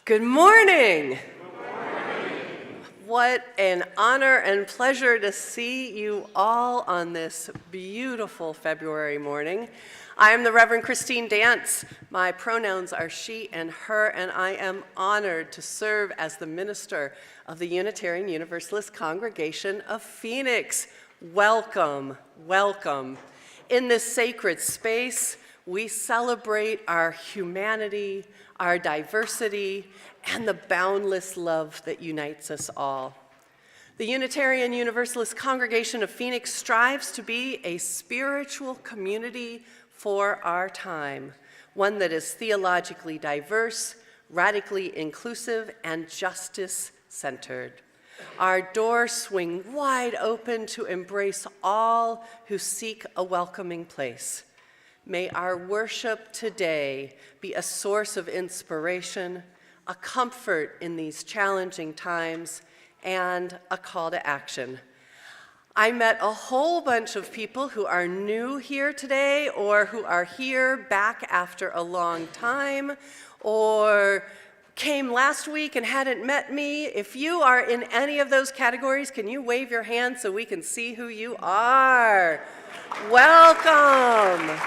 Good morning. What an honor and pleasure to see you all on this beautiful February morning. I am the Reverend Christine Dance. My pronouns are she and her, and I am honored to serve as the minister of the Unitarian Universalist Congregation of Phoenix. Welcome, welcome. In this sacred space, we celebrate our humanity, our diversity, and the boundless love that unites us all. The Unitarian Universalist Congregation of Phoenix strives to be a spiritual community for our time, one that is theologically diverse, radically inclusive, and justice-centered. Our doors swing wide open to embrace all who seek a welcoming place. May our worship today be a source of inspiration, a comfort in these challenging times, and a call to action. I met a whole bunch of people who are new here today, or who are here back after a long time, or came last week and hadn't met me. If you are in any of those categories, can you wave your hand so we can see who you are? Welcome.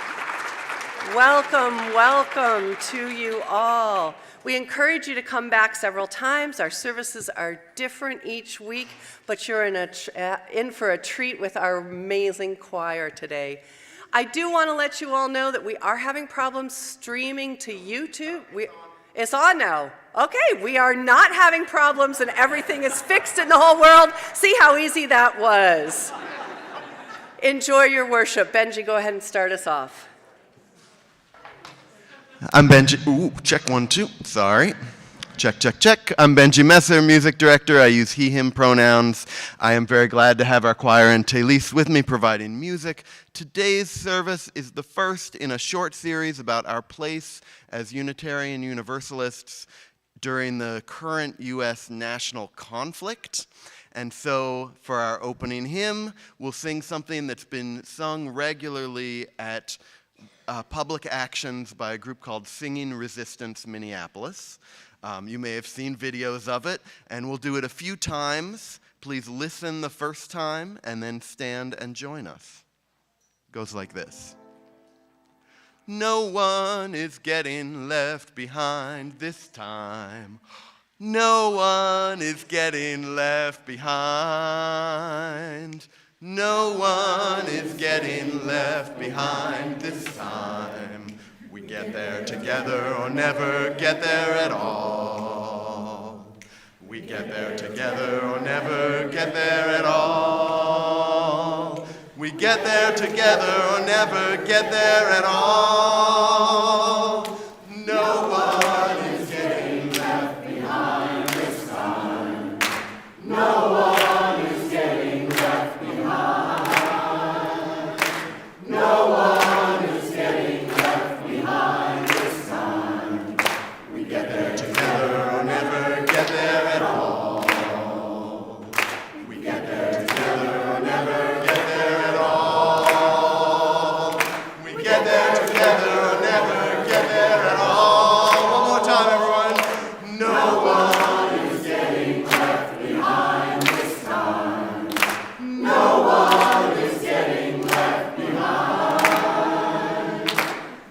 Welcome, welcome to you all. We encourage you to come back several times. Our services are different each week, but you're in for a treat with our amazing choir today. I do want to let you all know that we are having problems streaming to YouTube. It's on now. Okay, we are not having problems and everything is fixed in the whole world. See how easy that was. Enjoy your worship. Benji, go ahead and start us off. I'm Benji. Ooh, check 1, 2. Sorry. Check, check, check. I'm Benji Messer, music director. I use he, him pronouns. I am very glad to have our choir and Telis with me providing music. Today's service is the first in a short series about our place as Unitarian Universalists during the current U.S. national conflict. And so for our opening hymn, we'll sing something that's been sung regularly at public actions by a group called Singing Resistance Minneapolis. You may have seen videos of it, and we'll do it a few times. Please listen the first time, and then stand and join us. It goes like this. No one is getting left behind this time. No one is getting left behind. No one is getting left behind this time. We get there together or never get there at all. We get there together or never get there at all. We get there together or never get there at all. No one is getting left behind this time. No one. No one is getting left behind this time. We get there together or never get there at all. We get there together or never get there at all. We get there together or never get there at all. One more time, everyone. No one is getting left behind this time. No one is getting left behind.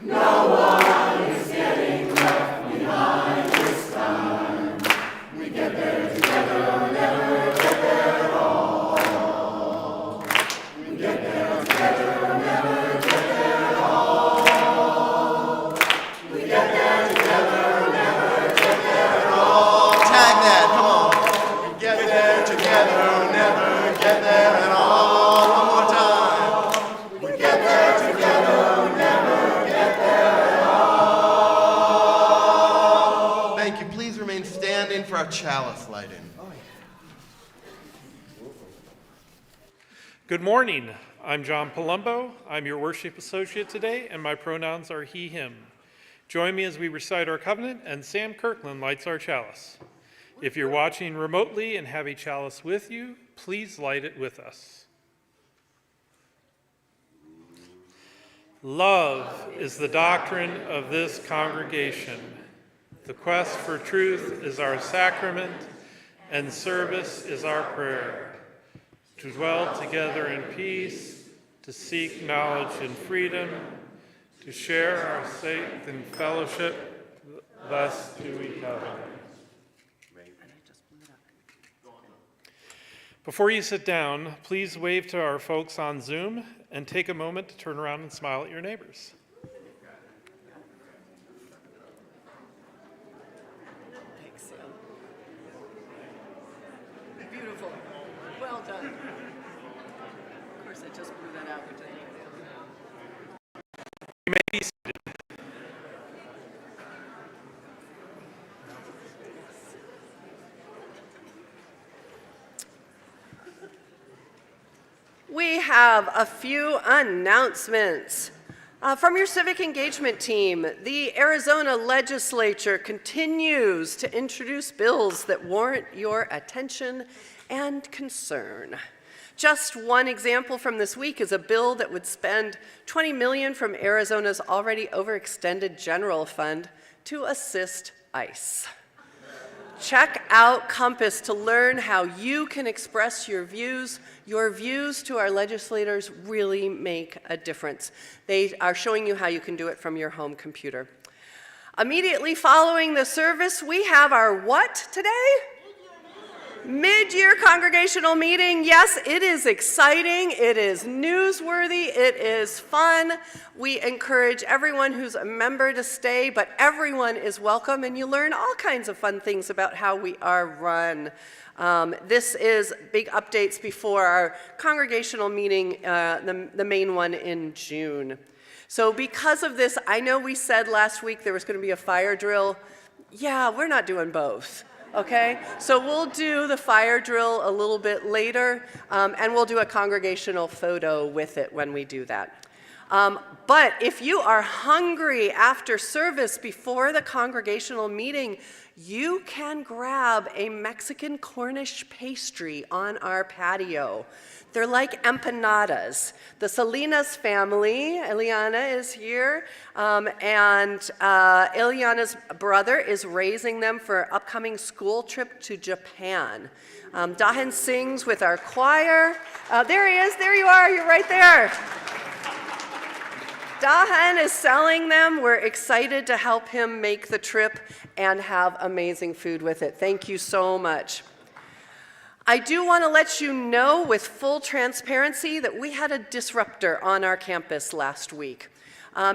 No one is getting left behind this time. We get there together or never get there at all. We get there together or never get there at all. We get there together or never get there at all. Tag that, come on. We get there together or never get there at all. One more time. We get there together or never get there at all. Thank you. Please remain standing for our chalice lighting. Good morning. I'm John Palumbo. I'm your worship associate today, and my pronouns are he, him. Join me as we recite our covenant, and Sam Kirkland lights our chalice. If you're watching remotely and have a chalice with you, please light it with us. Love is the doctrine of this congregation. The quest for truth is our sacrament, and service is our prayer. To dwell together in peace, to seek knowledge in freedom, to share our faith in fellowship, thus do we covenant. Before you sit down, please wave to our folks on Zoom and take a moment to turn around and smile at your neighbors. Thanks, Sam. Beautiful. Well done. Of course, I just blew that out, which I think. You may be seated. We have a few announcements. From your civic engagement team, the Arizona legislature continues to introduce bills that warrant your attention and concern. Just one example from this week is a bill that would spend $20 million from Arizona's already overextended general fund to assist ICE. Check out Compass to learn how you can express your views. Your views to our legislators really make a difference. They are showing you how you can do it from your home computer. Immediately following the service, we have our what today? Mid-year congregational meeting. Yes, it is exciting, it is newsworthy, it is fun. We encourage everyone who's a member to stay, but everyone is welcome, and you learn all kinds of fun things about how we are run. This is big updates before our congregational meeting, the main one in June. So because of this, I know we said last week there was going to be a fire drill. Yeah, we're not doing both. Okay, so we'll do the fire drill a little bit later, and we'll do a congregational photo with it when we do that. But if you are hungry after service before the congregational meeting, you can grab a Mexican Cornish pastry on our patio. They're like empanadas. The Salinas family, Eliana is here, and Eliana's brother is raising them for an upcoming school trip to Japan. Dahan sings with our choir. There he is, there you are, you're right there. Dahan is selling them. We're excited to help him make the trip and have amazing food with it. Thank you so much. I do want to let you know with full transparency that we had a disruptor on our campus last week.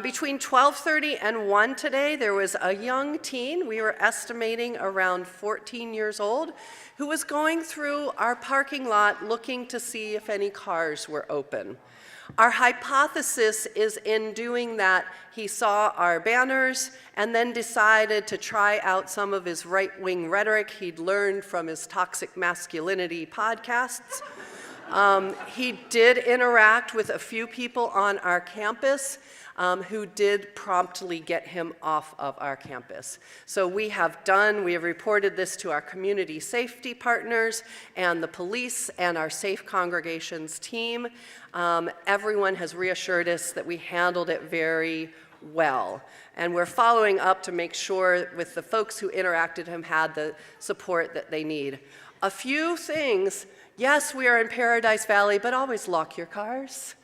Between 12:30 and 1 today, there was a young teen, we were estimating around 14 years old, who was going through our parking lot looking to see if any cars were open. Our hypothesis is in doing that, he saw our banners and then decided to try out some of his right-wing rhetoric he'd learned from his toxic masculinity podcasts. He did interact with a few people on our campus who did promptly get him off of our campus. So we have reported this to our community safety partners and the police and our Safe Congregations team. Everyone has reassured us that we handled it very well. And we're following up to make sure with the folks who interacted with him had the support that they need. A few things, yes, we are in Paradise Valley, but always lock your cars.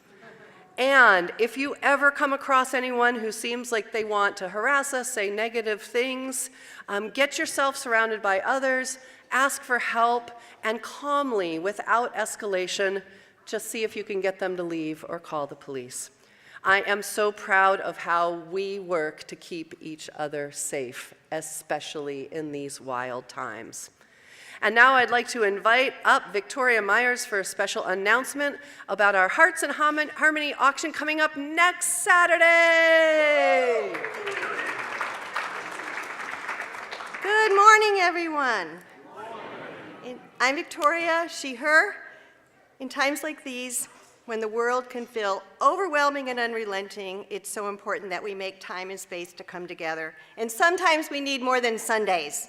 And if you ever come across anyone who seems like they want to harass us, say negative things, get yourself surrounded by others, ask for help, and calmly, without escalation, just see if you can get them to leave or call the police. I am so proud of how we work to keep each other safe, especially in these wild times. And now I'd like to invite up Victoria Myers for a special announcement about our Hearts in Harmony auction coming up next Saturday. Good morning, everyone. I'm Victoria, she, her. In times like these, when the world can feel overwhelming and unrelenting, it's so important that we make time and space to come together. And sometimes we need more than Sundays.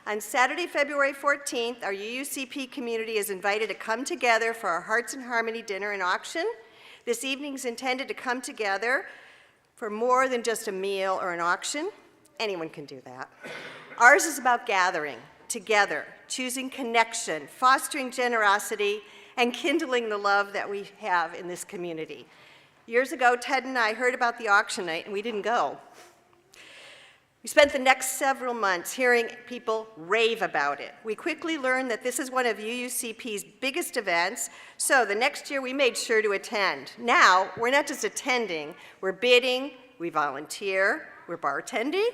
On Saturday, February 14th, our UUCP community is invited to come together for our Hearts in Harmony dinner and auction. This evening is intended to come together for more than just a meal or an auction. Anyone can do that. Ours is about gathering together, choosing connection, fostering generosity, and kindling the love that we have in this community. Years ago, Ted and I heard about the auction night, and we didn't go. We spent the next several months hearing people rave about it. We quickly learned that this is one of UUCP's biggest events, so the next year we made sure to attend. Now, we're not just attending, we're bidding, we volunteer, we're bartending.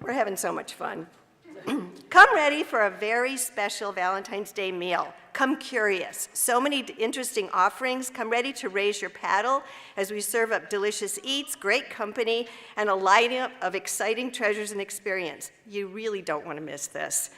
We're having so much fun. Come ready for a very special Valentine's Day meal. Come curious. So many interesting offerings. Come ready to raise your paddle as we serve up delicious eats, great company, and a lineup of exciting treasures and experience. You really don't want to miss this.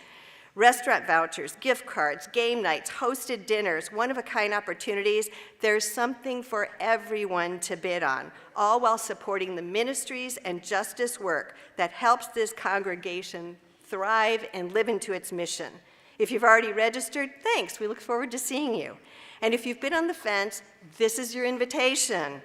Restaurant vouchers, gift cards, game nights, hosted dinners, one-of-a-kind opportunities. There's something for everyone to bid on, all while supporting the ministries and justice work that helps this congregation thrive and live into its mission. If you've already registered, thanks. We look forward to seeing you. And if you've been on the fence, this is your invitation.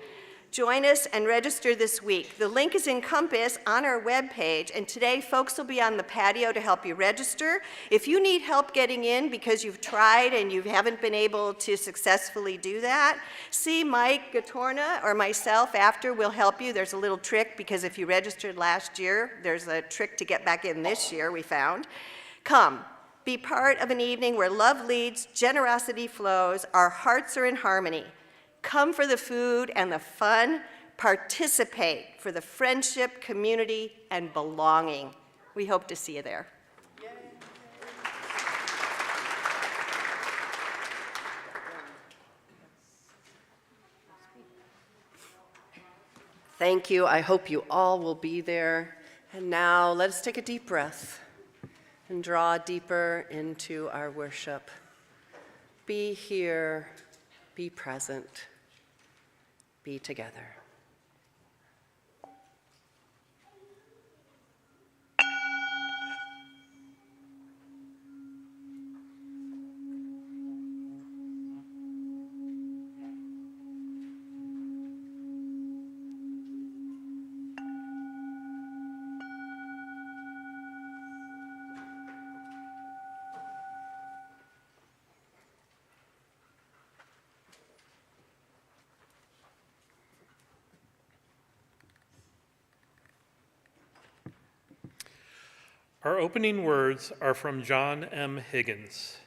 Join us and register this week. The link is in Compass on our webpage, and today folks will be on the patio to help you register. If you need help getting in because you've tried and you haven't been able to successfully do that, see Mike Gatorna or myself after. We'll help you. There's a little trick, because if you registered last year, there's a trick to get back in this year, we found. Come. Be part of an evening where love leads, generosity flows, our hearts are in harmony. Come for the food and the fun. Participate for the friendship, community, and belonging. We hope to see you there. Thank you. I hope you all will be there. And now let us take a deep breath and draw deeper into our worship. Be here, be present, be together. Our opening words are from John M. Higgins.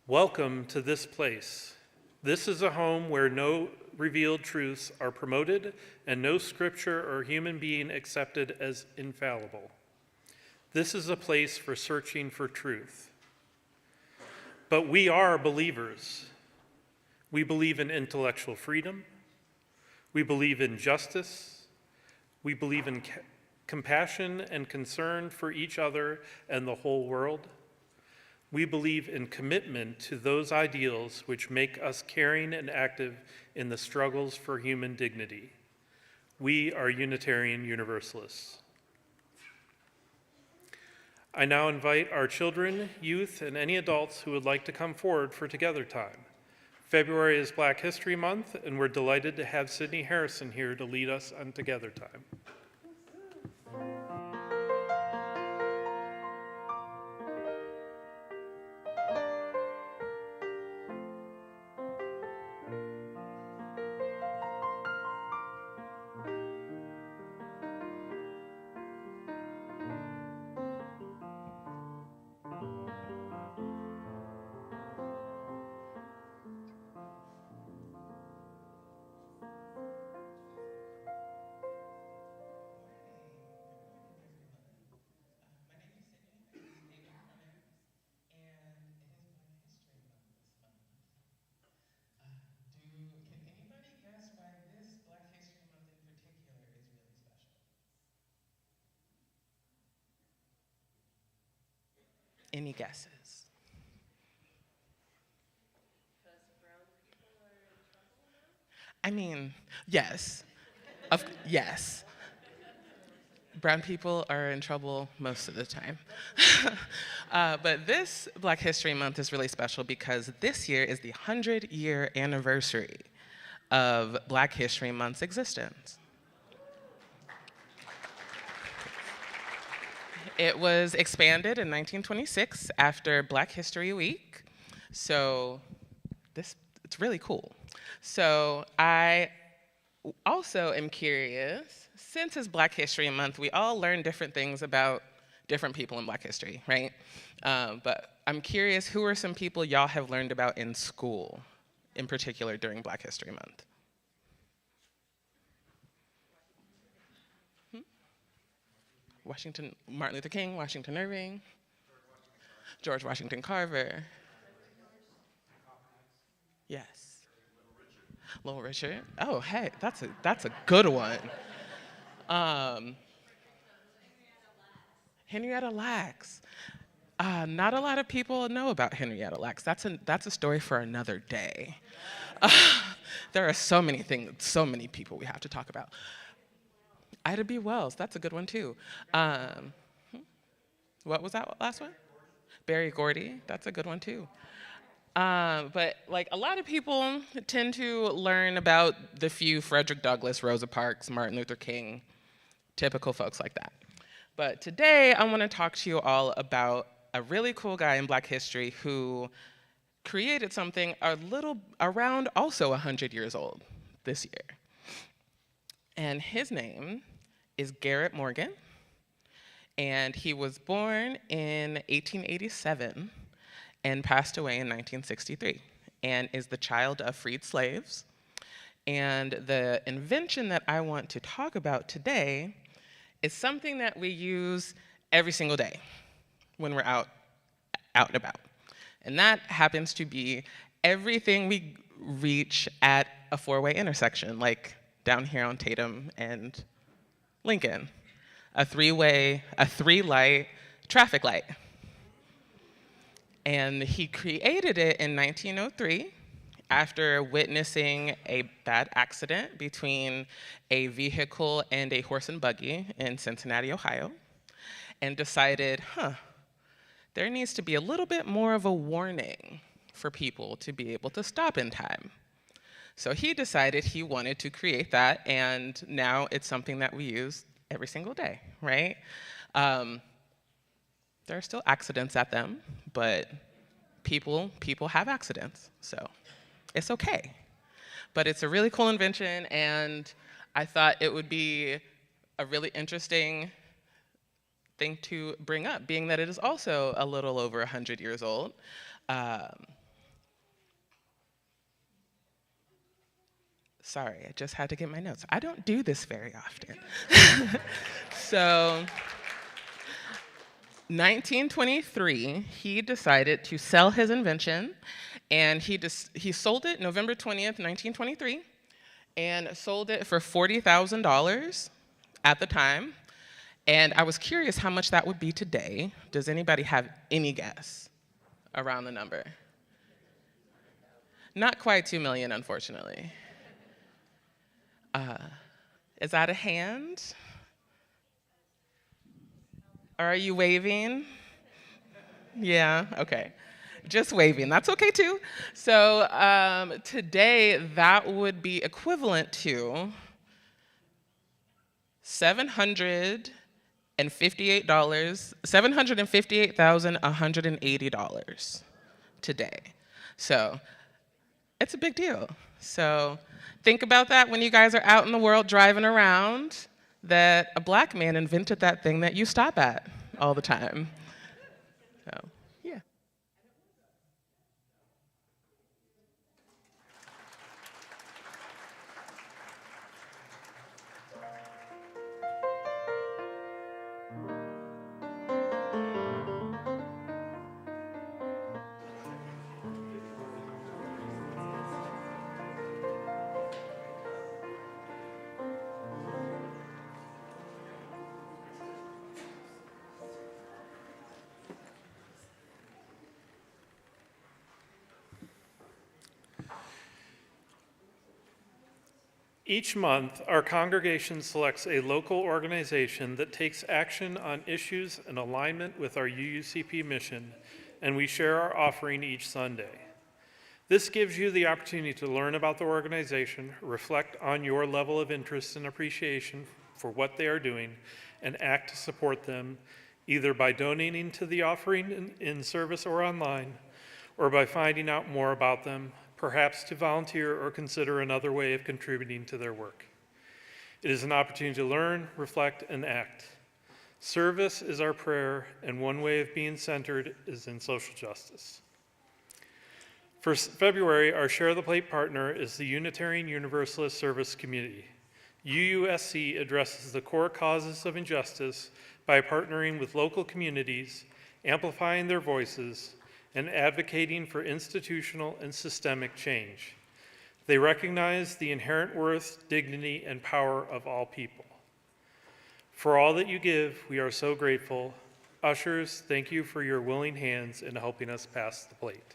Welcome to this place. This is a home where no revealed truths are promoted and no scripture or human being accepted as infallible. This is a place for searching for truth. But we are believers. We believe in intellectual freedom. We believe in justice. We believe in compassion and concern for each other and the whole world. We believe in commitment to those ideals which make us caring and active in the struggles for human dignity. We are Unitarian Universalists. I now invite our children, youth, and any adults who would like to come forward for Together Time. February is Black History Month, and we're delighted to have Sydney Harrison here to lead us on Together Time. Any guesses? I mean, yes. Yes. Brown people are in trouble most of the time. But this Black History Month is really special because this year is the 100-year anniversary of Black History Month's existence. It was expanded in 1926 after Black History Week. So it's really cool. So I also am curious, since it's Black History Month, we all learn different things about different people in Black history, right? But I'm curious, who are some people y'all have learned about in school, in particular during Black History Month? Martin Luther King, Washington Irving, George Washington Carver. Yes. Little Richard. Oh, hey, that's a good one. Henrietta Lacks. Not a lot of people know about Henrietta Lacks. That's a story for another day. There are so many things, so many people we have to talk about. Ida B. Wells, that's a good one too. What was that last one? Berry Gordy, that's a good one too. But like a lot of people tend to learn about the few Frederick Douglass, Rosa Parks, Martin Luther King, typical folks like that. But today I want to talk to you all about a really cool guy in Black history who created something around also 100 years old this year. And his name is Garrett Morgan, and he was born in 1887 and passed away in 1963, and is the child of freed slaves. And the invention that I want to talk about today is something that we use every single day when we're out and about. And that happens to be everything we reach at a four-way intersection, like down here on Tatum and Lincoln. A three-light traffic light. And he created it in 1903 after witnessing a bad accident between a vehicle and a horse and buggy in Cincinnati, Ohio, and decided, there needs to be a little bit more of a warning for people to be able to stop in time. So he decided he wanted to create that, and now it's something that we use every single day, right? There are still accidents at them, but people have accidents, so it's okay. But it's a really cool invention, and I thought it would be a really interesting thing to bring up, being that it is also a little over 100 years old. Sorry, I just had to get my notes. I don't do this very often. So, 1923, he decided to sell his invention, and he sold it November 20th, 1923, and sold it for $40,000 at the time. And I was curious how much that would be today. Does anybody have any guess around the number? Not quite 2 million, unfortunately. Is that a hand? Or are you waving? Yeah, okay. Just waving, that's okay too. So today, that would be equivalent to $758,180 today. So it's a big deal. So think about that when you guys are out in the world driving around, that a Black man invented that thing that you stop at all the time. So, yeah. Each month, our congregation selects a local organization that takes action on issues in alignment with our UUCP mission, and we share our offering each Sunday. This gives you the opportunity to learn about the organization, reflect on your level of interest and appreciation for what they are doing, and act to support them either by donating to the offering in service or online, or by finding out more about them, perhaps to volunteer or consider another way of contributing to their work. It is an opportunity to learn, reflect, and act. Service is our prayer, and one way of being centered is in social justice. For February, our Share the Plate partner is the Unitarian Universalist Service Community. UUSC addresses the core causes of injustice by partnering with local communities, amplifying their voices, and advocating for institutional and systemic change. They recognize the inherent worth, dignity, and power of all people. For all that you give, we are so grateful. Ushers, thank you for your willing hands in helping us pass the plate.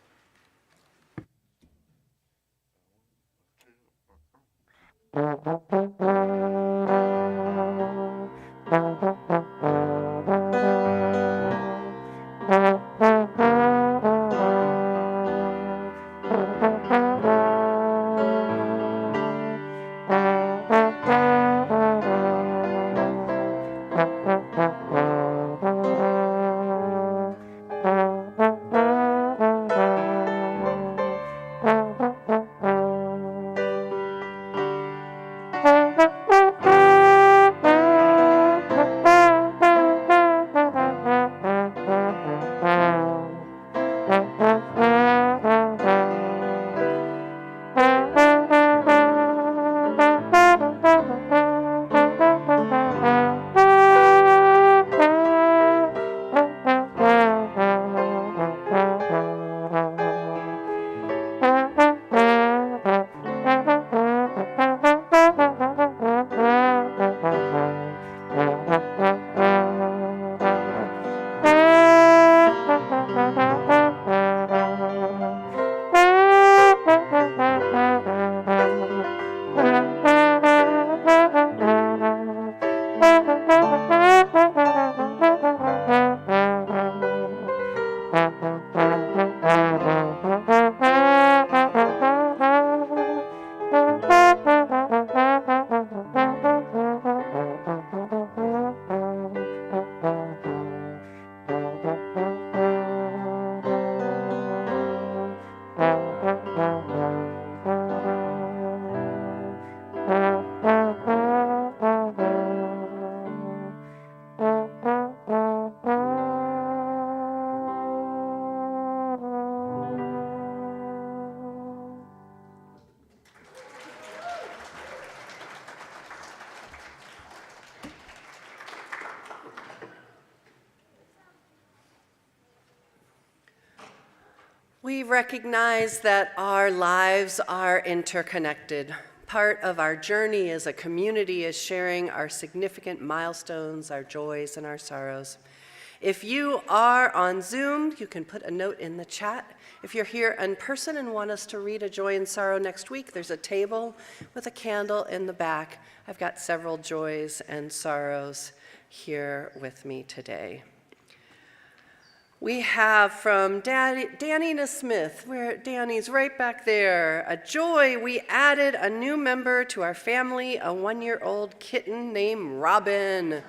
We recognize that our lives are interconnected. Part of our journey as a community is sharing our significant milestones, our joys, and our sorrows. If you are on Zoom, you can put a note in the chat. If you're here in person and want us to read a joy and sorrow next week, there's a table with a candle in the back. I've got several joys and sorrows here with me today. We have from Danny Smith, where Danny's right back there. A joy, we added a new member to our family, a 1-year-old kitten named Robin.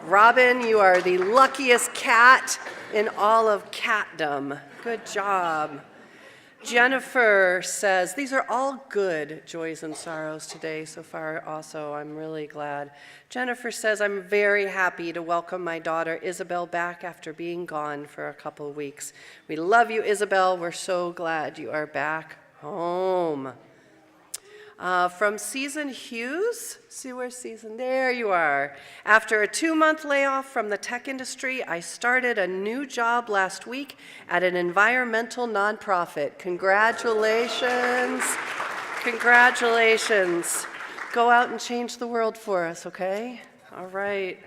Robin, you are the luckiest cat in all of catdom. Good job. Jennifer says, these are all good joys and sorrows today so far also. I'm really glad. Jennifer says, I'm very happy to welcome my daughter Isabel back after being gone for a couple of weeks. We love you, Isabel. We're so glad you are back home. From Season Hughes, see where Season, there you are. After a 2-month layoff from the tech industry, I started a new job last week at an environmental nonprofit. Congratulations, congratulations. Go out and change the world for us, okay? All right.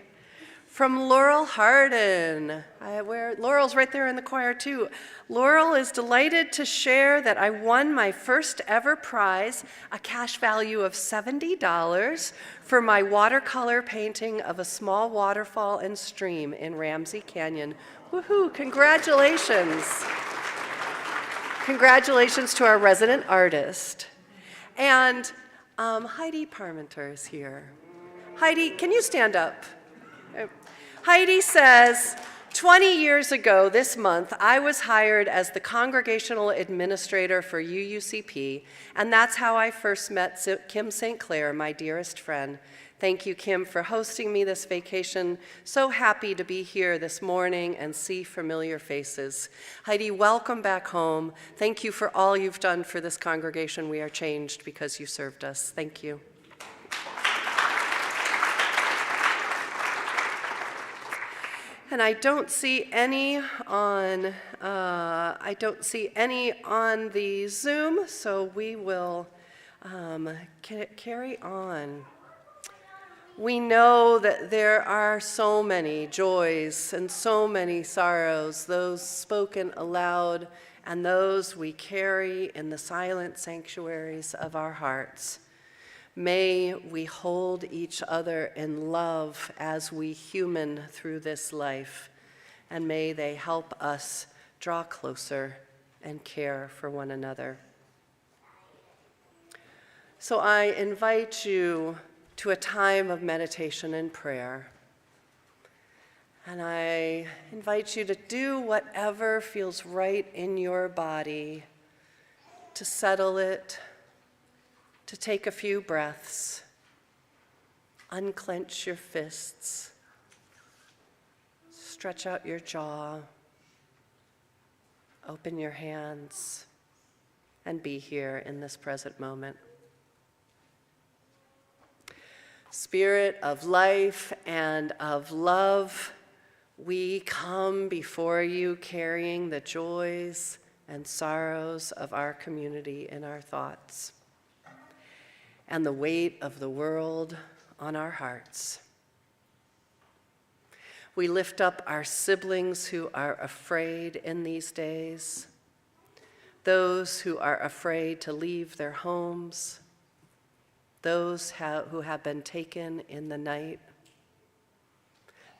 From Laurel Harden, Laurel's right there in the choir too. Laurel is delighted to share that I won my first ever prize, a cash value of $70, for my watercolor painting of a small waterfall and stream in Ramsey Canyon. Woohoo, congratulations. Congratulations to our resident artist. And Heidi Parmenter is here. Heidi, can you stand up? Heidi says, 20 years ago this month, I was hired as the congregational administrator for UUCP, and that's how I first met Kim St. Clair, my dearest friend. Thank you, Kim, for hosting me this vacation. So happy to be here this morning and see familiar faces. Heidi, welcome back home. Thank you for all you've done for this congregation. We are changed because you served us. Thank you. And I don't see any on the Zoom, so we will carry on. We know that there are so many joys and so many sorrows, those spoken aloud and those we carry in the silent sanctuaries of our hearts. May we hold each other in love as we human through this life, and may they help us draw closer and care for one another. So I invite you to a time of meditation and prayer. And I invite you to do whatever feels right in your body, to settle it, to take a few breaths, unclench your fists, stretch out your jaw, open your hands, and be here in this present moment. Spirit of life and of love, we come before you carrying the joys and sorrows of our community in our thoughts, and the weight of the world on our hearts. We lift up our siblings who are afraid in these days, those who are afraid to leave their homes, those who have been taken in the night,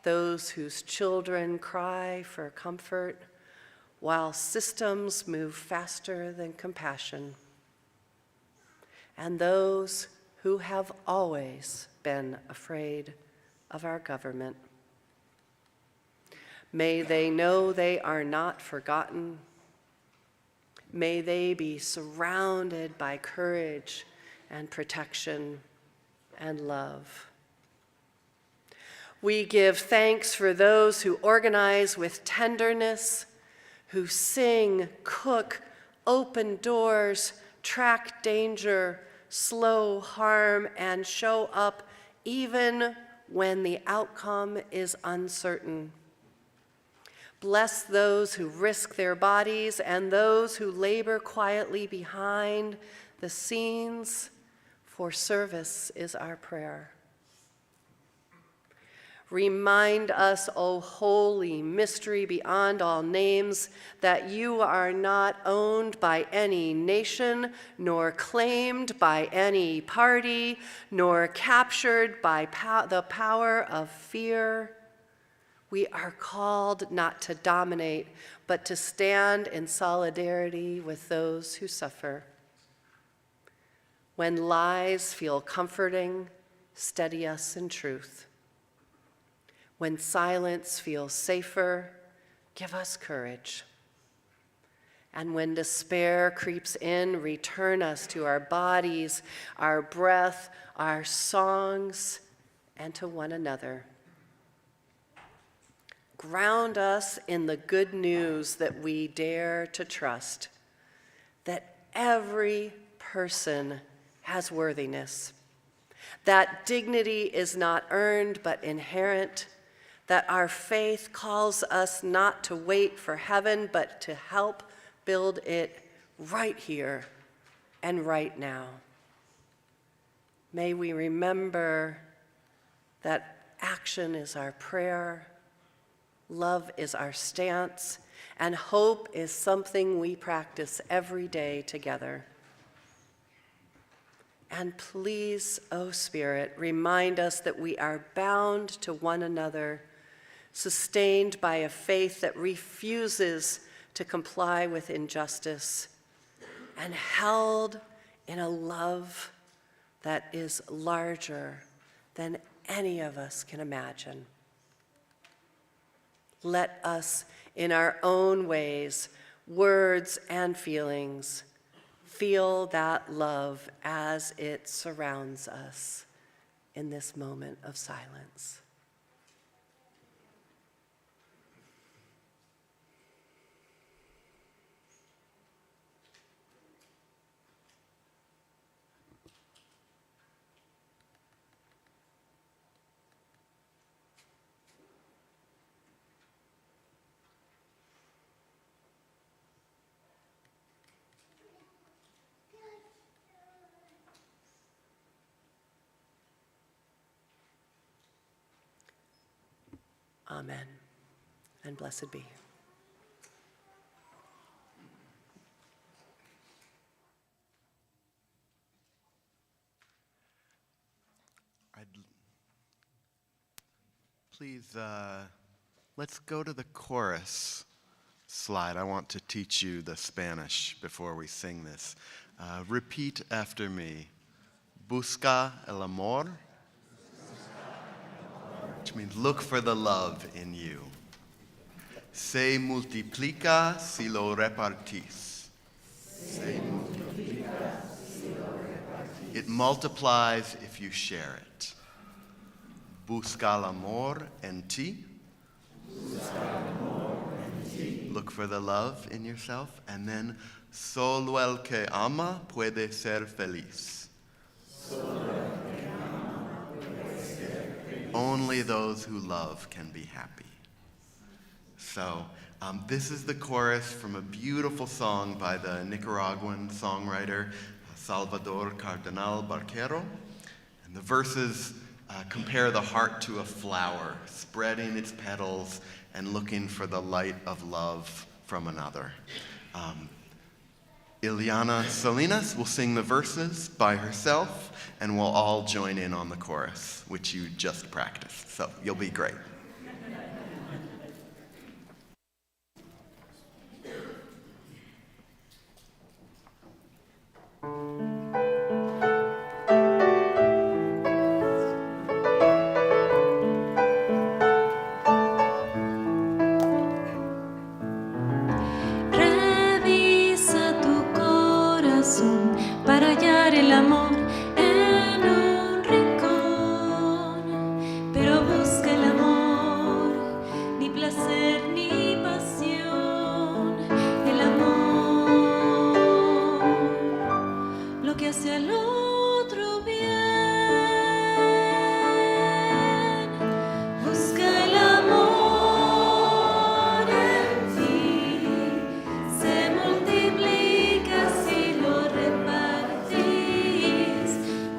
those whose children cry for comfort while systems move faster than compassion, and those who have always been afraid of our government. May they know they are not forgotten. May they be surrounded by courage and protection and love. We give thanks for those who organize with tenderness, who sing, cook, open doors, track danger, slow harm, and show up even when the outcome is uncertain. Bless those who risk their bodies and those who labor quietly behind the scenes, for service is our prayer. Remind us, O holy mystery beyond all names, that you are not owned by any nation, nor claimed by any party, nor captured by the power of fear. We are called not to dominate, but to stand in solidarity with those who suffer. When lies feel comforting, steady us in truth. When silence feels safer, give us courage. And when despair creeps in, return us to our bodies, our breath, our songs, and to one another. Ground us in the good news that we dare to trust, that every person has worthiness, that dignity is not earned but inherent, that our faith calls us not to wait for heaven, but to help build it right here and right now. May we remember that action is our prayer, love is our stance, and hope is something we practice every day together. And please, O Spirit, remind us that we are bound to one another, sustained by a faith that refuses to comply with injustice, and held in a love that is larger than any of us can imagine. Let us, in our own ways, words and feelings, feel that love as it surrounds us in this moment of silence. Amen, and blessed be. Please, let's go to the chorus slide. I want to teach you the Spanish before we sing this. Repeat after me. Busca el amor, which means look for the love in you. Se multiplica si lo repartís. Se multiplica si lo repartís. It multiplies if you share it. Busca el amor en ti. Busca el amor en ti. Look for the love in yourself. And then, solo el que ama puede ser feliz. Solo el que ama puede ser feliz. Only those who love can be happy. So, this is the chorus from a beautiful song by the Nicaraguan songwriter Salvador Cardenal Barquero. And the verses compare the heart to a flower, spreading its petals and looking for the light of love from another. Ileana Salinas will sing the verses by herself, and we'll all join in on the chorus, which you just practiced. So you'll be great. Para hallar el amor en un rincón, pero busca el amor, ni placer ni pasión, el amor, lo que hace al otro bien, busca el amor en ti, se multiplica si lo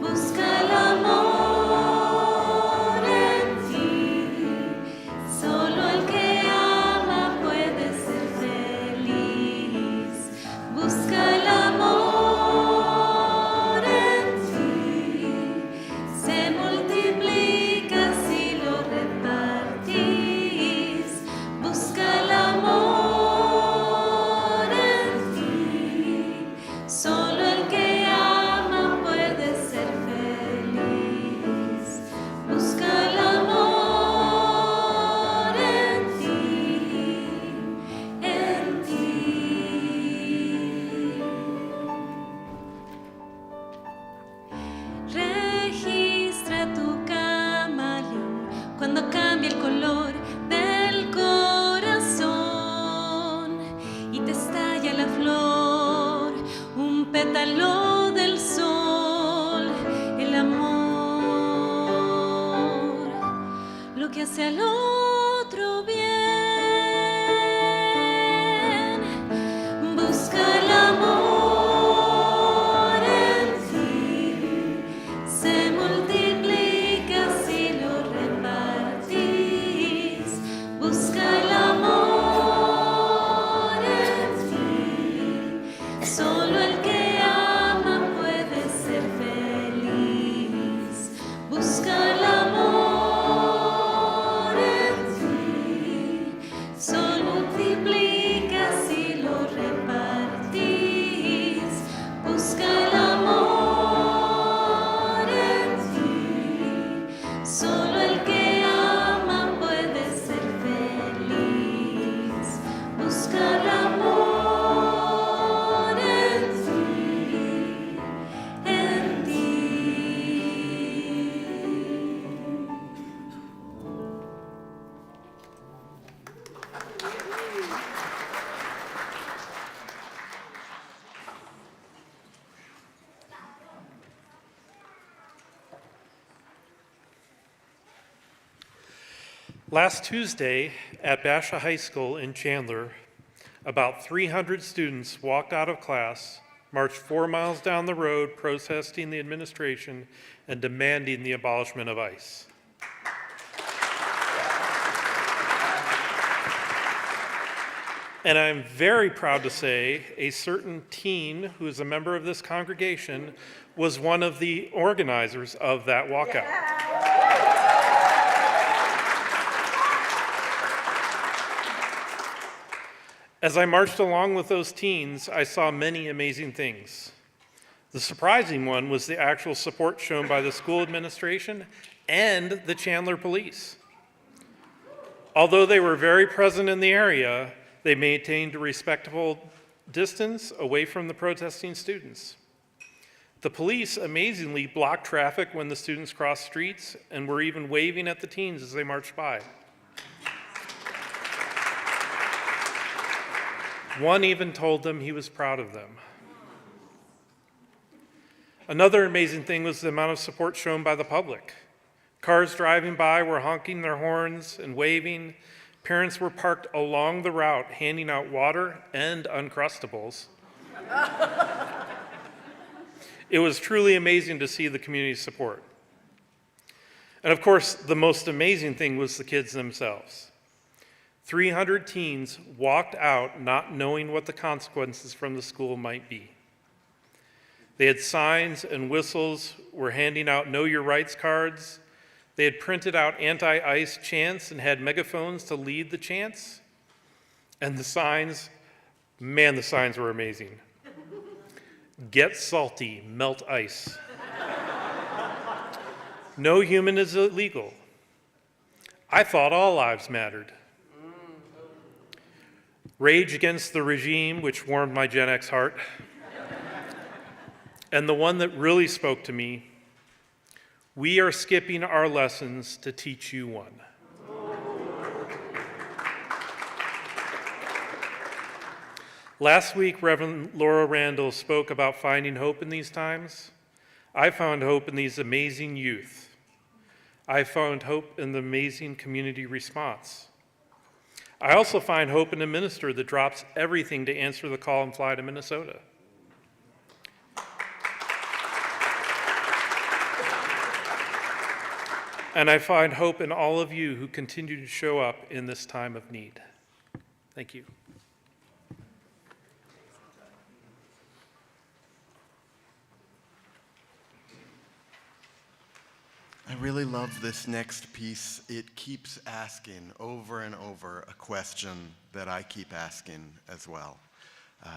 busca el amor en ti, solo el que ama puede ser feliz. Busca el amor en ti, se multiplica si lo repartís. Busca el amor en ti, solo el que ama puede ser feliz. Busca el amor en ti, en ti. Registra tu camaleón cuando cambia el color del corazón y te estalla la flor, un pétalo del sol, el amor, lo que hace al otro bien. Busca el amor en ti, se multiplica si lo repartís. Busca el amor en ti, solo el que ama puede ser feliz. Busca el amor en ti, solo multiplica si lo repartís. Busca el amor en ti, solo el que ama puede ser feliz. Last Tuesday at Basha High School in Chandler, about 300 students walked out of class, marched 4 miles down the road protesting the administration and demanding the abolishment of ICE. And I'm very proud to say a certain teen who is a member of this congregation was one of the organizers of that walkout. As I marched along with those teens, I saw many amazing things. The surprising one was the actual support shown by the school administration and the Chandler police. Although they were very present in the area, they maintained a respectable distance away from the protesting students. The police amazingly blocked traffic when the students crossed streets and were even waving at the teens as they marched by. One even told them he was proud of them. Another amazing thing was the amount of support shown by the public. Cars driving by were honking their horns and waving. Parents were parked along the route handing out water and Uncrustables. It was truly amazing to see the community's support. And of course, the most amazing thing was the kids themselves. 300 teens walked out not knowing what the consequences from the school might be. They had signs and whistles, were handing out Know Your Rights cards. They had printed out anti-ICE chants and had megaphones to lead the chants. And the signs, man, the signs were amazing. Get salty, melt ice. No human is illegal. I thought all lives mattered. Rage against the regime, which warmed my Gen X heart. And the one that really spoke to me, we are skipping our lessons to teach you one. Last week, Reverend Laura Randall spoke about finding hope in these times. I found hope in these amazing youth. I found hope in the amazing community response. I also find hope in a minister that drops everything to answer the call and fly to Minnesota. And I find hope in all of you who continue to show up in this time of need. Thank you. I really love this next piece. It keeps asking over and over a question that I keep asking as well.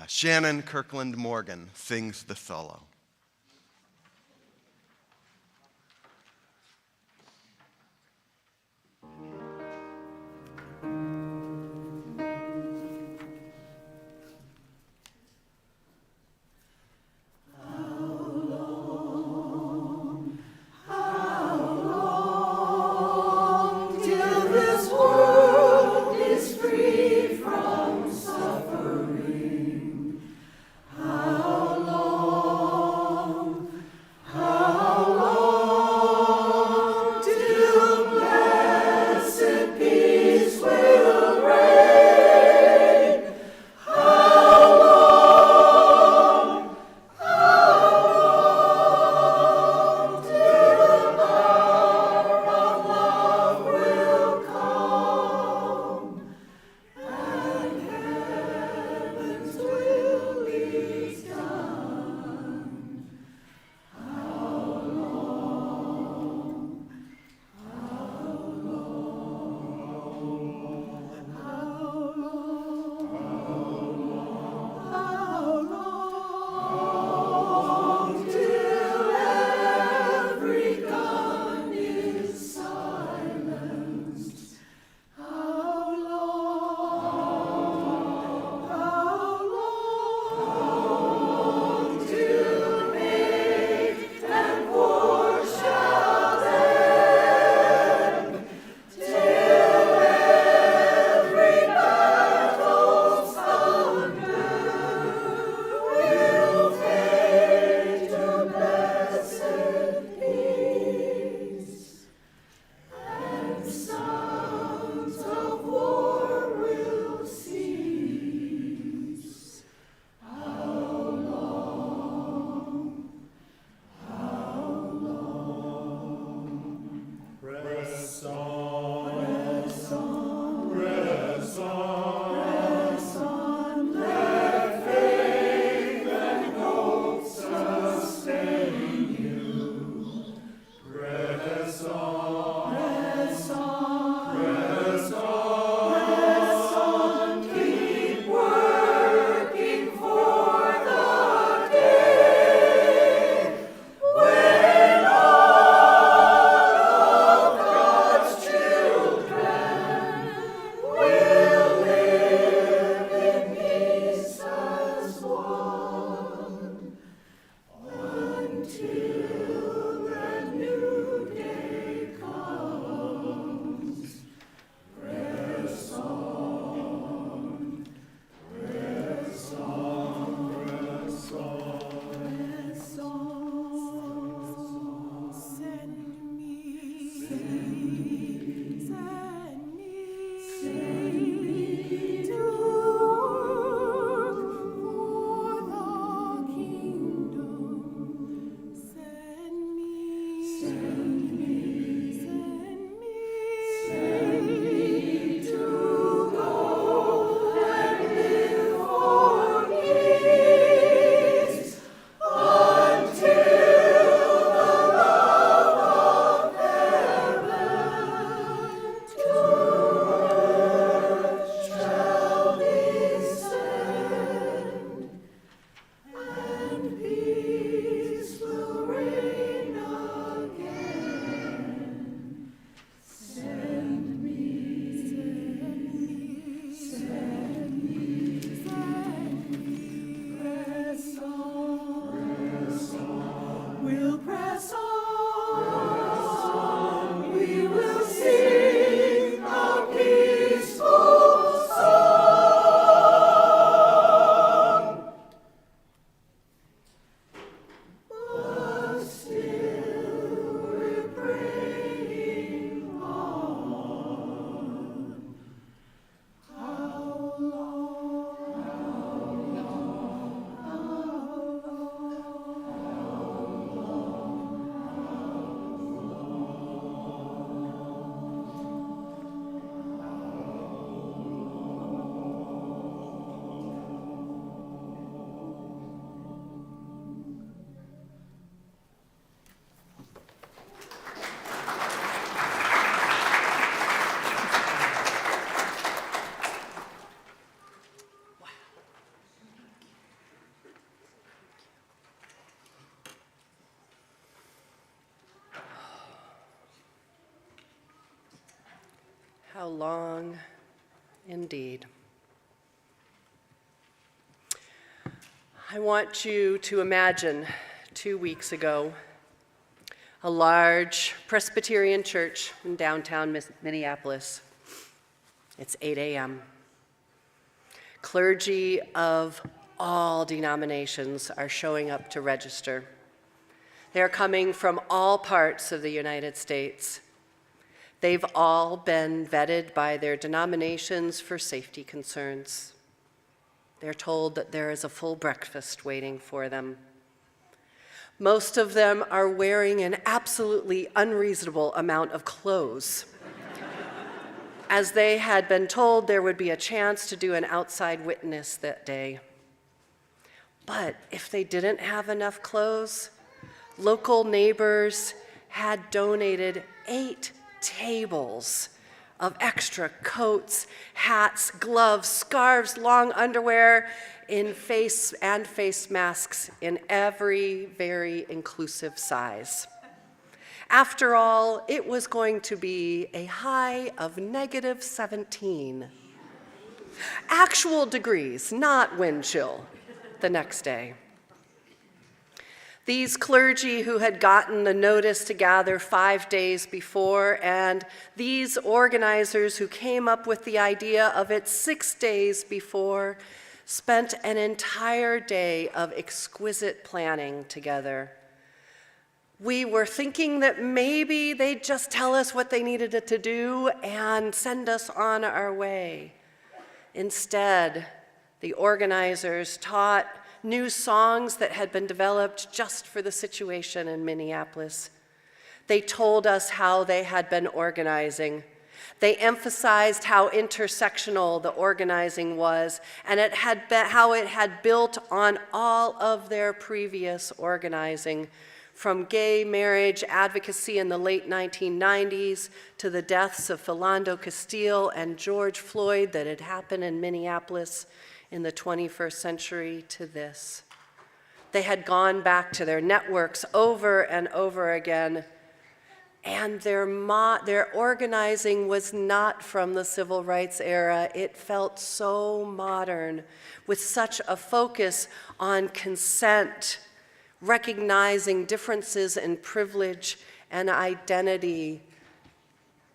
Shannon Kirkland Morgan sings the solo. How long How long indeed. I want you to imagine 2 weeks ago, a large Presbyterian church in downtown Minneapolis. It's 8 a.m. Clergy of all denominations are showing up to register. They are coming from all parts of the United States. They've all been vetted by their denominations for safety concerns. They're told that there is a full breakfast waiting for them. Most of them are wearing an absolutely unreasonable amount of clothes, as they had been told there would be a chance to do an outside witness that day. But if they didn't have enough clothes, local neighbors had donated 8 tables of extra coats, hats, gloves, scarves, long underwear, in face masks in every very inclusive size. After all, it was going to be a high of -17. Actual degrees, not wind chill, the next day. These clergy who had gotten the notice to gather 5 days before, and these organizers who came up with the idea of it 6 days before, spent an entire day of exquisite planning together. We were thinking that maybe they'd just tell us what they needed to do and send us on our way. Instead, the organizers taught new songs that had been developed just for the situation in Minneapolis. They told us how they had been organizing. They emphasized how intersectional the organizing was, and how it had built on all of their previous organizing, from gay marriage advocacy in the late 1990s to the deaths of Philando Castile and George Floyd that had happened in Minneapolis in the 21st century to this. They had gone back to their networks over and over again, and their organizing was not from the civil rights era. It felt so modern, with such a focus on consent, recognizing differences in privilege and identity,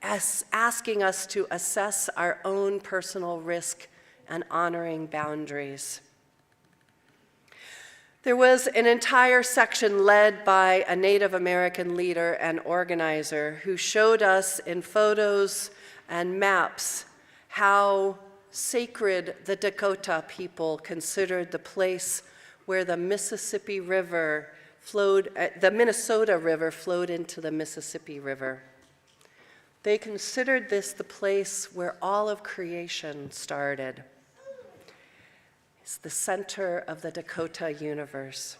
asking us to assess our own personal risk and honoring boundaries. There was an entire section led by a Native American leader and organizer who showed us in photos and maps how sacred the Dakota people considered the place where the Mississippi River flowed, the Minnesota River flowed into the Mississippi River. They considered this the place where all of creation started. It's the center of the Dakota universe.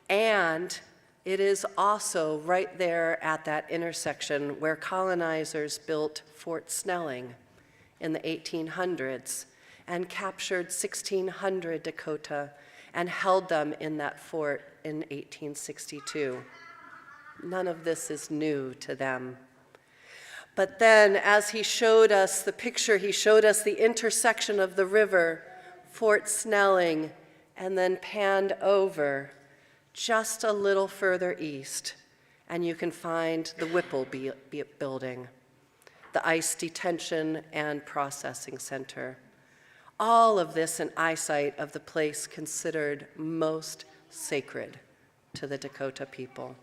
And it is also right there at that intersection where colonizers built Fort Snelling in the 1800s and captured 1,600 Dakota and held them in that fort in 1862. None of this is new to them. But then, as he showed us the picture, he showed us the intersection of the river, Fort Snelling, and then panned over just a little further east, and you can find the Whipple building, the ICE detention and processing center. All of this in eyesight of the place considered most sacred to the Dakota people.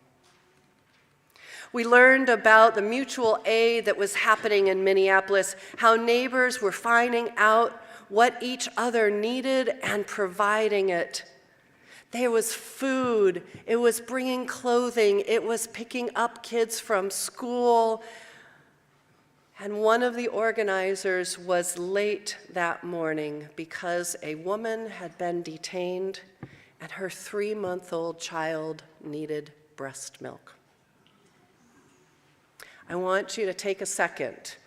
We learned about the mutual aid that was happening in Minneapolis, how neighbors were finding out what each other needed and providing it. There was food, it was bringing clothing, it was picking up kids from school. And one of the organizers was late that morning because a woman had been detained and her 3-month-old child needed breast milk. I want you to take a second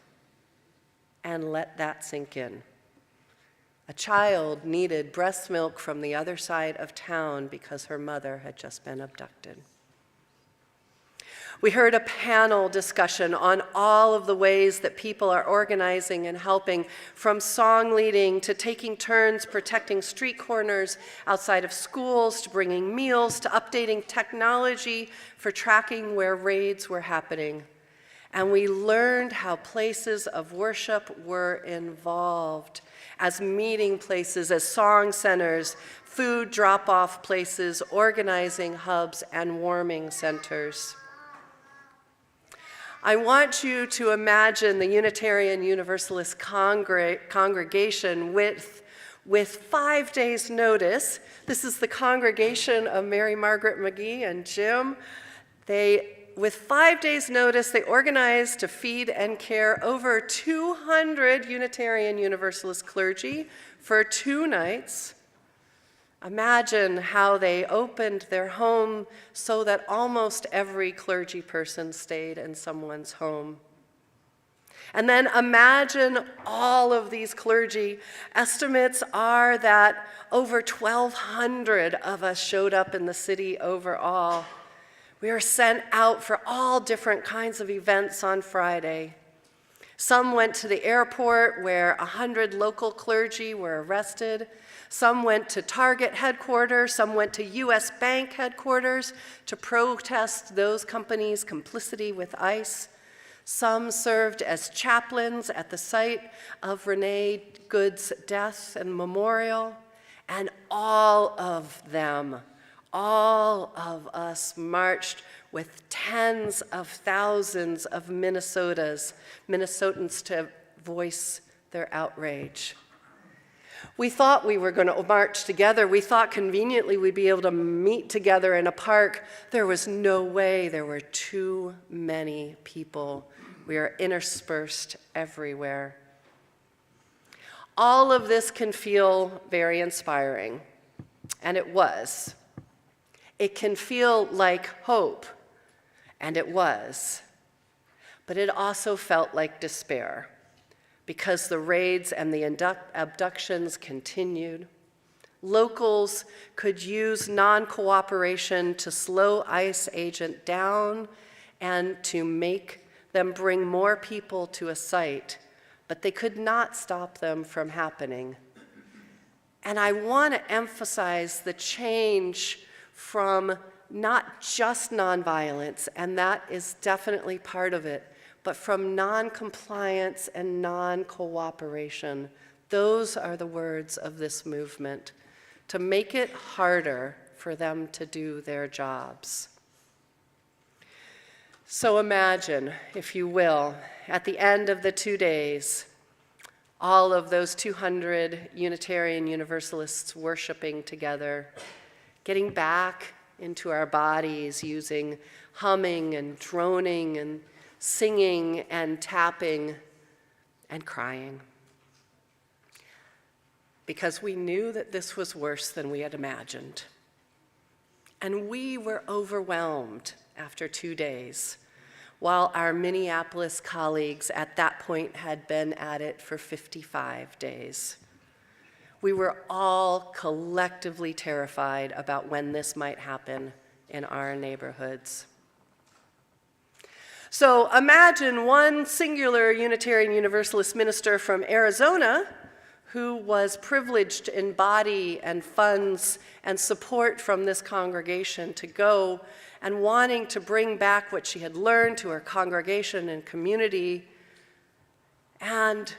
and let that sink in. A child needed breast milk from the other side of town because her mother had just been abducted. We heard a panel discussion on all of the ways that people are organizing and helping, from song leading to taking turns protecting street corners outside of schools, to bringing meals, to updating technology for tracking where raids were happening. And we learned how places of worship were involved as meeting places, as song centers, food drop-off places, organizing hubs, and warming centers. I want you to imagine the Unitarian Universalist congregation with 5 days' notice. This is the congregation of Mary Margaret McGee and Jim. With 5 days' notice, they organized to feed and care over 200 Unitarian Universalist clergy for 2 nights. Imagine how they opened their home so that almost every clergy person stayed in someone's home. And then imagine all of these clergy. Estimates are that over 1,200 of us showed up in the city overall. We were sent out for all different kinds of events on Friday. Some went to the airport where 100 local clergy were arrested. Some went to Target headquarters. Some went to US Bank headquarters to protest those companies' complicity with ICE. Some served as chaplains at the site of Renee Good's death and memorial. And all of them, all of us marched with tens of thousands of Minnesotans to voice their outrage. We thought we were going to march together. We thought conveniently we'd be able to meet together in a park. There was no way. There were too many people. We are interspersed everywhere. All of this can feel very inspiring, and it was. It can feel like hope, and it was. But it also felt like despair, because the raids and the abductions continued. Locals could use non-cooperation to slow ICE agent down and to make them bring more people to a site, but they could not stop them from happening. And I want to emphasize the change from not just nonviolence, and that is definitely part of it, but from non-compliance and non-cooperation. Those are the words of this movement, to make it harder for them to do their jobs. So imagine, if you will, at the end of the 2 days, all of those 200 Unitarian Universalists worshiping together, getting back into our bodies using humming and droning and singing and tapping and crying. Because we knew that this was worse than we had imagined. And we were overwhelmed after 2 days, while our Minneapolis colleagues at that point had been at it for 55 days. We were all collectively terrified about when this might happen in our neighborhoods. So imagine one singular Unitarian Universalist minister from Arizona who was privileged in body and funds and support from this congregation to go and wanting to bring back what she had learned to her congregation and community, and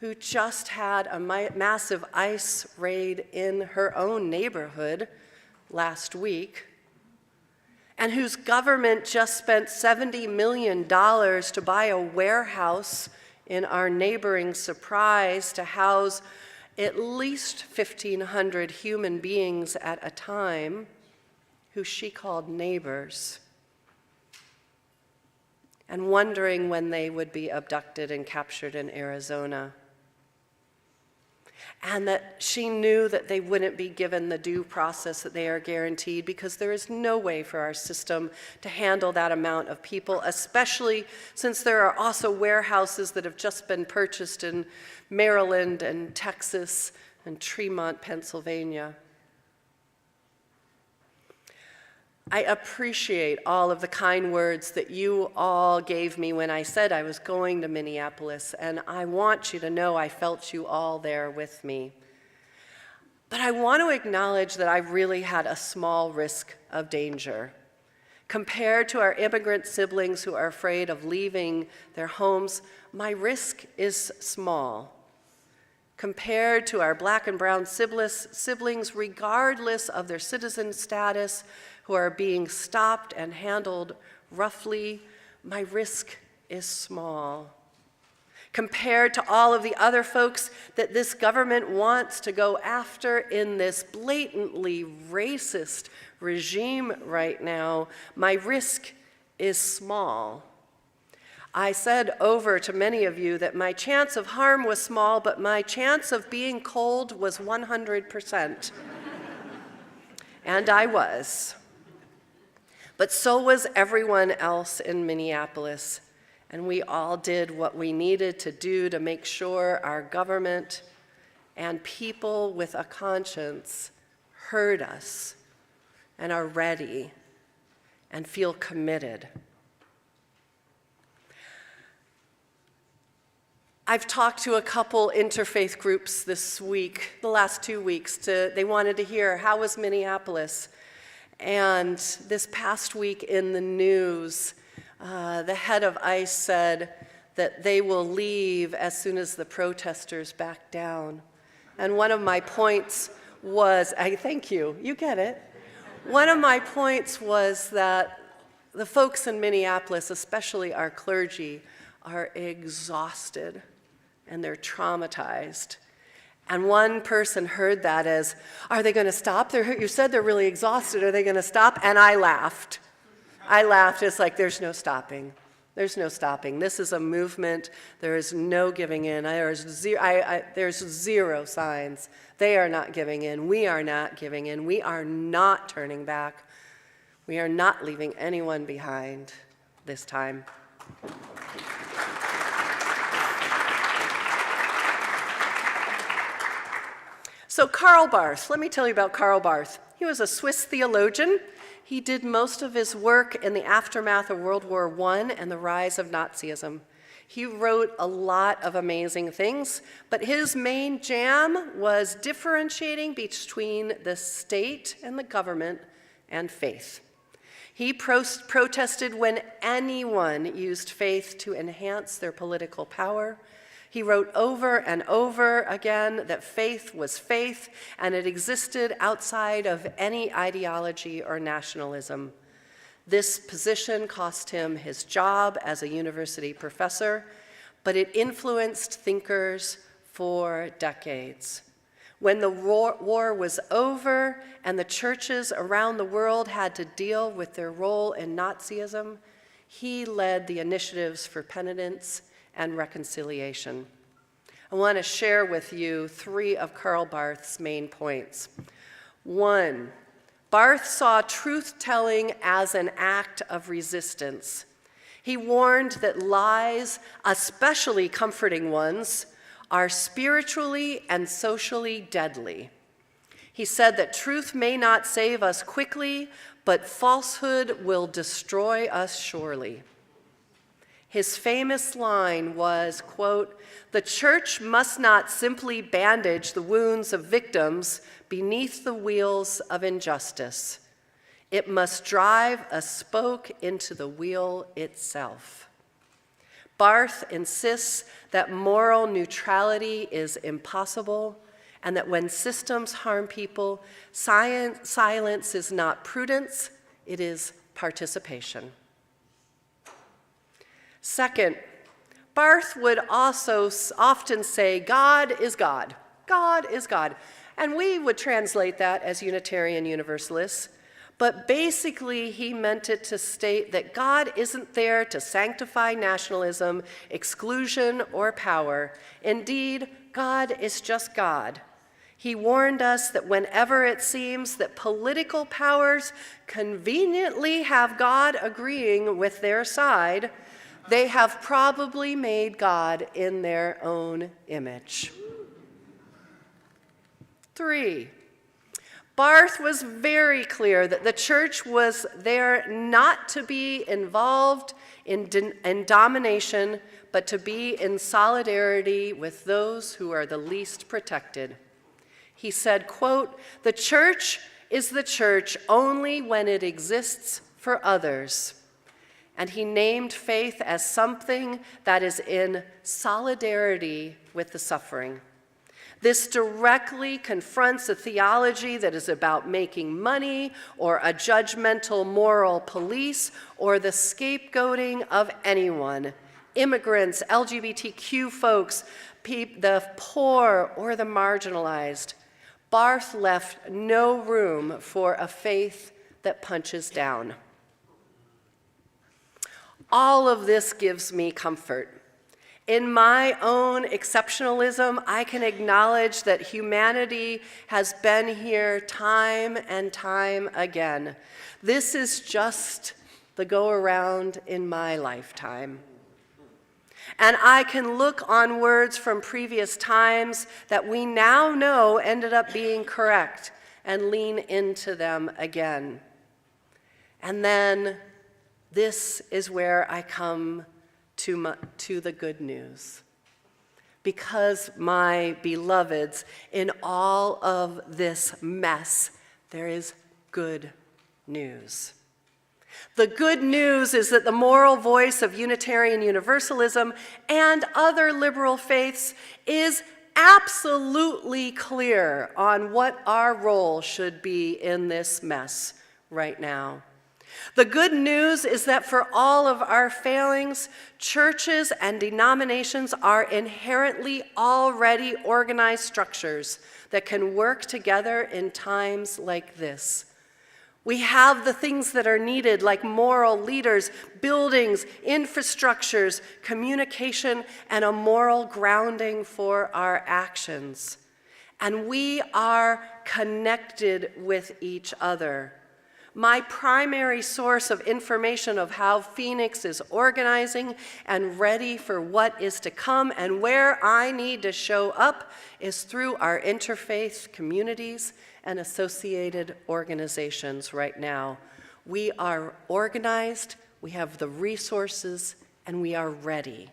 who just had a massive ICE raid in her own neighborhood last week, and whose government just spent $70 million to buy a warehouse in our neighboring Surprise to house at least 1,500 human beings at a time, who she called neighbors, and wondering when they would be abducted and captured in Arizona. And that she knew that they wouldn't be given the due process that they are guaranteed, because there is no way for our system to handle that amount of people, especially since there are also warehouses that have just been purchased in Maryland and Texas and Tremont, Pennsylvania. I appreciate all of the kind words that you all gave me when I said I was going to Minneapolis, and I want you to know I felt you all there with me. But I want to acknowledge that I really had a small risk of danger. Compared to our immigrant siblings who are afraid of leaving their homes, my risk is small. Compared to our black and brown siblings, regardless of their citizen status, who are being stopped and handled roughly, my risk is small. Compared to all of the other folks that this government wants to go after in this blatantly racist regime right now, my risk is small. I said over to many of you that my chance of harm was small, but my chance of being cold was 100%. And I was. But so was everyone else in Minneapolis. And we all did what we needed to do to make sure our government and people with a conscience heard us and are ready and feel committed. I've talked to a couple interfaith groups this week, the last 2 weeks. They wanted to hear, how was Minneapolis? And this past week in the news, the head of ICE said that they will leave as soon as the protesters back down. And one of my points was, thank you, you get it. One of my points was that the folks in Minneapolis, especially our clergy, are exhausted and they're traumatized. And one person heard that as, are they going to stop? You said they're really exhausted. Are they going to stop? And I laughed. It's like, there's no stopping. There's no stopping. This is a movement. There is no giving in. There's zero signs. They are not giving in. We are not giving in. We are not turning back. We are not leaving anyone behind this time. So Karl Barth, let me tell you about Karl Barth. He was a Swiss theologian. He did most of his work in the aftermath of World War I and the rise of Nazism. He wrote a lot of amazing things, but his main jam was differentiating between the state and the government and faith. He protested when anyone used faith to enhance their political power. He wrote over and over again that faith was faith and it existed outside of any ideology or nationalism. This position cost him his job as a university professor, but it influenced thinkers for decades. When the war was over and the churches around the world had to deal with their role in Nazism, he led the initiatives for penitence and reconciliation. I want to share with you 3 of Karl Barth's main points. 1, Barth saw truth-telling as an act of resistance. He warned that lies, especially comforting ones, are spiritually and socially deadly. He said that truth may not save us quickly, but falsehood will destroy us surely. His famous line was, quote, "The church must not simply bandage the wounds of victims beneath the wheels of injustice. It must drive a spoke into the wheel itself." Barth insists that moral neutrality is impossible and that when systems harm people, silence is not prudence, it is participation. Second, Barth would also often say, God is God. God is God. And we would translate that as Unitarian Universalists. But basically, he meant it to state that God isn't there to sanctify nationalism, exclusion, or power. Indeed, God is just God. He warned us that whenever it seems that political powers conveniently have God agreeing with their side, they have probably made God in their own image. 3, Barth was very clear that the church was there not to be involved in domination, but to be in solidarity with those who are the least protected. He said, quote, "The church is the church only when it exists for others." And he named faith as something that is in solidarity with the suffering. This directly confronts a theology that is about making money or a judgmental moral police or the scapegoating of anyone, immigrants, LGBTQ folks, the poor, or the marginalized. Barth left no room for a faith that punches down. All of this gives me comfort. In my own exceptionalism, I can acknowledge that humanity has been here time and time again. This is just the go-around in my lifetime. And I can look on words from previous times that we now know ended up being correct and lean into them again. And then this is where I come to the good news. Because, my beloveds, in all of this mess, there is good news. The good news is that the moral voice of Unitarian Universalism and other liberal faiths is absolutely clear on what our role should be in this mess right now. The good news is that for all of our failings, churches and denominations are inherently already organized structures that can work together in times like this. We have the things that are needed, like moral leaders, buildings, infrastructures, communication, and a moral grounding for our actions. And we are connected with each other. My primary source of information of how Phoenix is organizing and ready for what is to come and where I need to show up is through our interfaith communities and associated organizations right now. We are organized, we have the resources, and we are ready.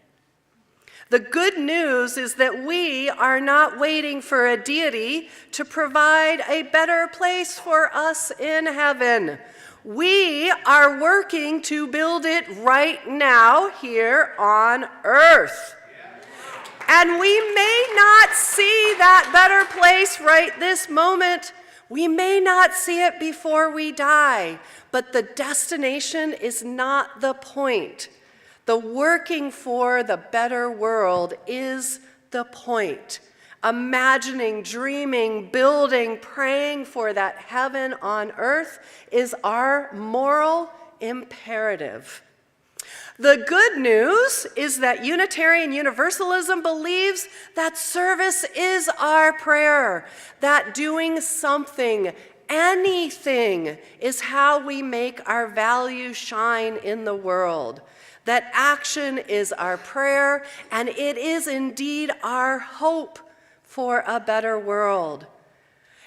The good news is that we are not waiting for a deity to provide a better place for us in heaven. We are working to build it right now here on earth. And we may not see that better place right this moment. We may not see it before we die, but the destination is not the point. The working for the better world is the point. Imagining, dreaming, building, praying for that heaven on earth is our moral imperative. The good news is that Unitarian Universalism believes that service is our prayer, that doing something, anything, is how we make our value shine in the world. That action is our prayer, and it is indeed our hope for a better world.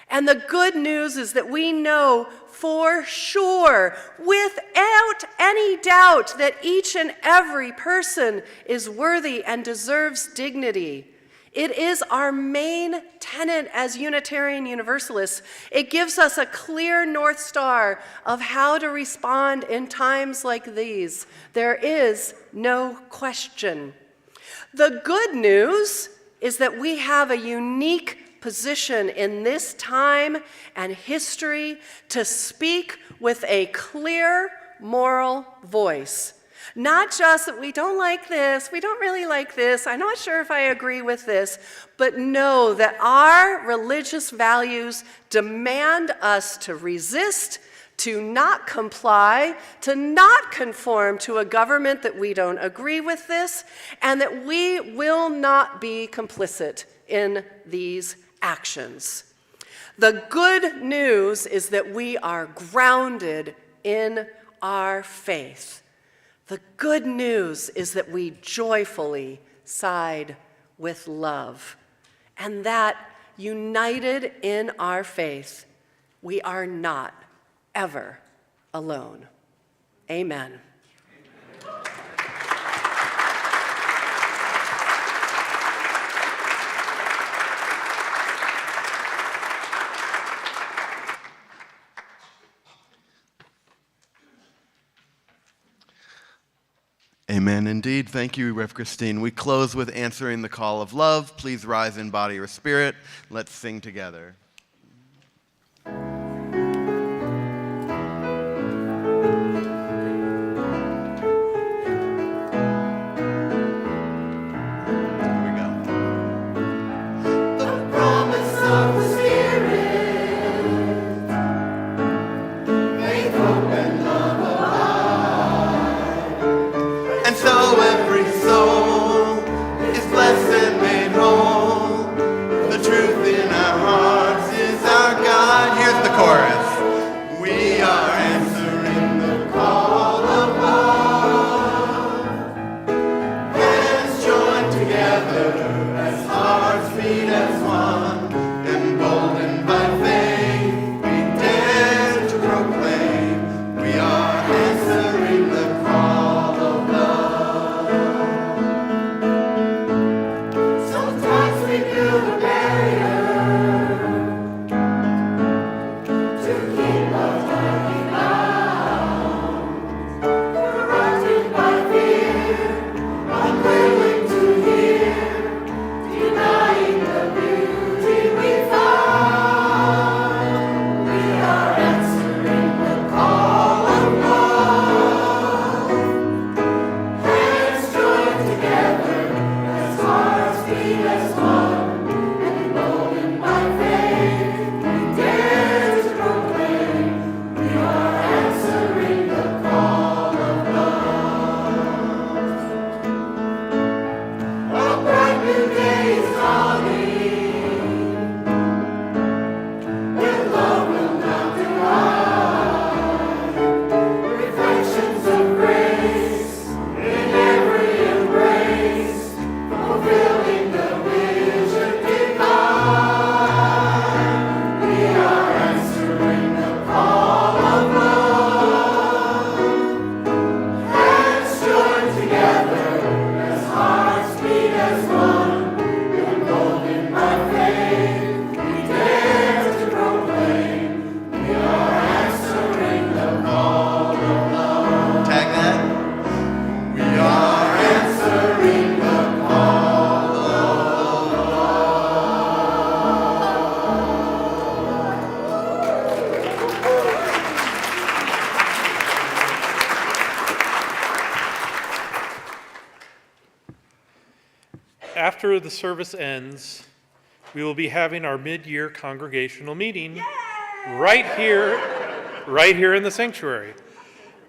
And the good news is that we know for sure, without any doubt, that each and every person is worthy and deserves dignity. It is our main tenet as Unitarian Universalists. It gives us a clear North Star of how to respond in times like these. There is no question. The good news is that we have a unique position in this time and history to speak with a clear moral voice. Not just that we don't like this, we don't really like this, I'm not sure if I agree with this, but know that our religious values demand us to resist, to not comply, to not conform to a government that we don't agree with this, and that we will not be complicit in these actions. The good news is that we are grounded in our faith. The good news is that we joyfully side with love, and that united in our faith, We are not ever alone. Amen. Amen indeed. Thank you, Rev. Christine. We close with answering the call of love. Please rise in body or spirit. Let's sing together. After the service ends, we will be having our mid-year congregational meeting right here in the sanctuary.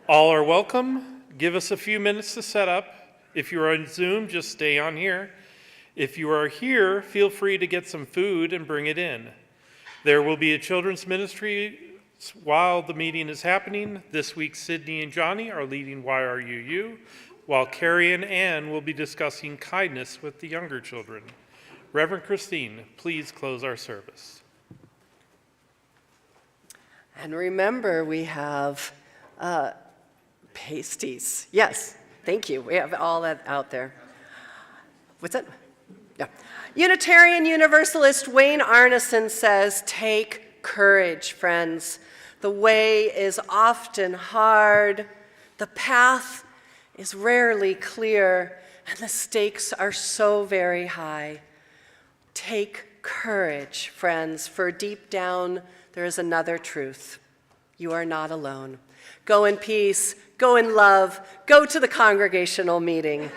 All are welcome. Give us a few minutes to set up. If you are on Zoom, just stay on here. If you are here, feel free to get some food and bring it in. There will be a children's ministry while the meeting is happening. This week, Sydney and Johnny are leading YRUU, while Carrie and Ann will be discussing kindness with the younger children. Reverend Christine, please close our service. And remember, we have pasties. Yes, thank you. We have all that out there. What's that? Yeah. Unitarian Universalist Wayne Arneson says, "Take courage, friends. The way is often hard. The path is rarely clear, and the stakes are so very high. Take courage, friends, for deep down there is another truth. You are not alone. Go in peace, go in love, go to the congregational meeting."